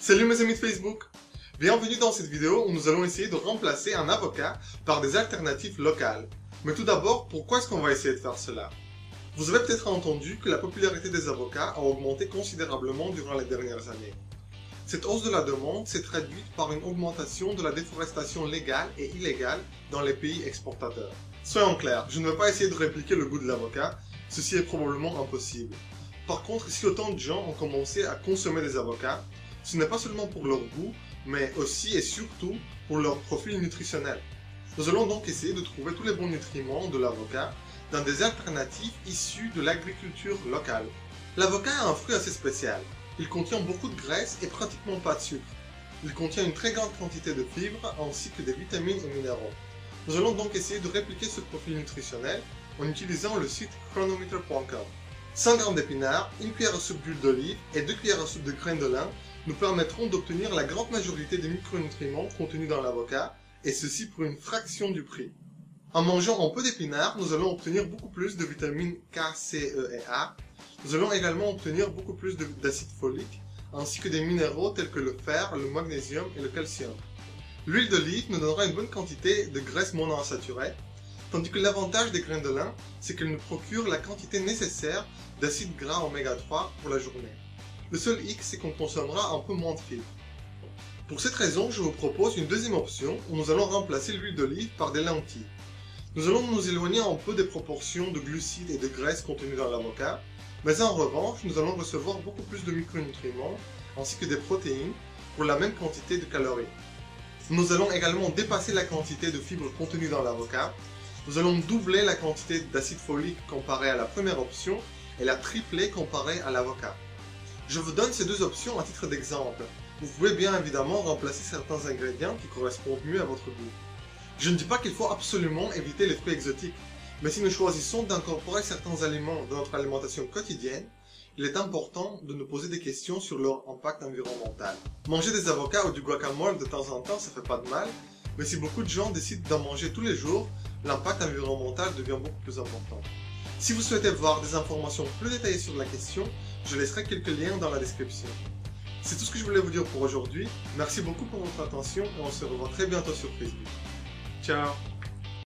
Salut mes amis de Facebook! Bienvenue dans cette vidéo où nous allons essayer de remplacer un avocat par des alternatives locales. Mais tout d'abord, pourquoi est-ce qu'on va essayer de faire cela? Vous avez peut-être entendu que la popularité des avocats a augmenté considérablement durant les dernières années. Cette hausse de la demande s'est traduite par une augmentation de la déforestation légale et illégale dans les pays exportateurs. Soyons clairs, je ne veux pas essayer de répliquer le goût de l'avocat, ceci est probablement impossible. Par contre, si autant de gens ont commencé à consommer des avocats, ce n'est pas seulement pour leur goût, mais aussi et surtout pour leur profil nutritionnel. Nous allons donc essayer de trouver tous les bons nutriments de l'avocat dans des alternatives issues de l'agriculture locale. L'avocat est un fruit assez spécial. Il contient beaucoup de graisse et pratiquement pas de sucre. Il contient une très grande quantité de fibres ainsi que des vitamines et minéraux. Nous allons donc essayer de répliquer ce profil nutritionnel en utilisant le site chronometer.com. 100 g d'épinards, 1 cuillère à soupe d'huile d'olive et 2 cuillères à soupe de graines de lin nous permettront d'obtenir la grande majorité des micronutriments contenus dans l'avocat, et ceci pour une fraction du prix. En mangeant un peu d'épinards, nous allons obtenir beaucoup plus de vitamines K, C, E et A. Nous allons également obtenir beaucoup plus d'acide folique, ainsi que des minéraux tels que le fer, le magnésium et le calcium. L'huile d'olive nous donnera une bonne quantité de graisse monoinsaturée, tandis que l'avantage des graines de lin, c'est qu'elles nous procurent la quantité nécessaire d'acides gras oméga 3 pour la journée. Le seul hic, c'est qu'on consommera un peu moins de fibres. Pour cette raison, je vous propose une deuxième option où nous allons remplacer l'huile d'olive par des lentilles. Nous allons nous éloigner un peu des proportions de glucides et de graisses contenues dans l'avocat, mais en revanche, nous allons recevoir beaucoup plus de micronutriments ainsi que des protéines pour la même quantité de calories. Nous allons également dépasser la quantité de fibres contenues dans l'avocat. Nous allons doubler la quantité d'acide folique comparée à la première option et la tripler comparée à l'avocat. Je vous donne ces deux options à titre d'exemple. Vous pouvez bien évidemment remplacer certains ingrédients qui correspondent mieux à votre goût. Je ne dis pas qu'il faut absolument éviter les fruits exotiques, mais si nous choisissons d'incorporer certains aliments dans notre alimentation quotidienne, il est important de nous poser des questions sur leur impact environnemental. Manger des avocats ou du guacamole de temps en temps, ça fait pas de mal, mais si beaucoup de gens décident d'en manger tous les jours, l'impact environnemental devient beaucoup plus important. Si vous souhaitez voir des informations plus détaillées sur la question, je laisserai quelques liens dans la description. C'est tout ce que je voulais vous dire pour aujourd'hui. Merci beaucoup pour votre attention et on se revoit très bientôt sur Facebook. Ciao!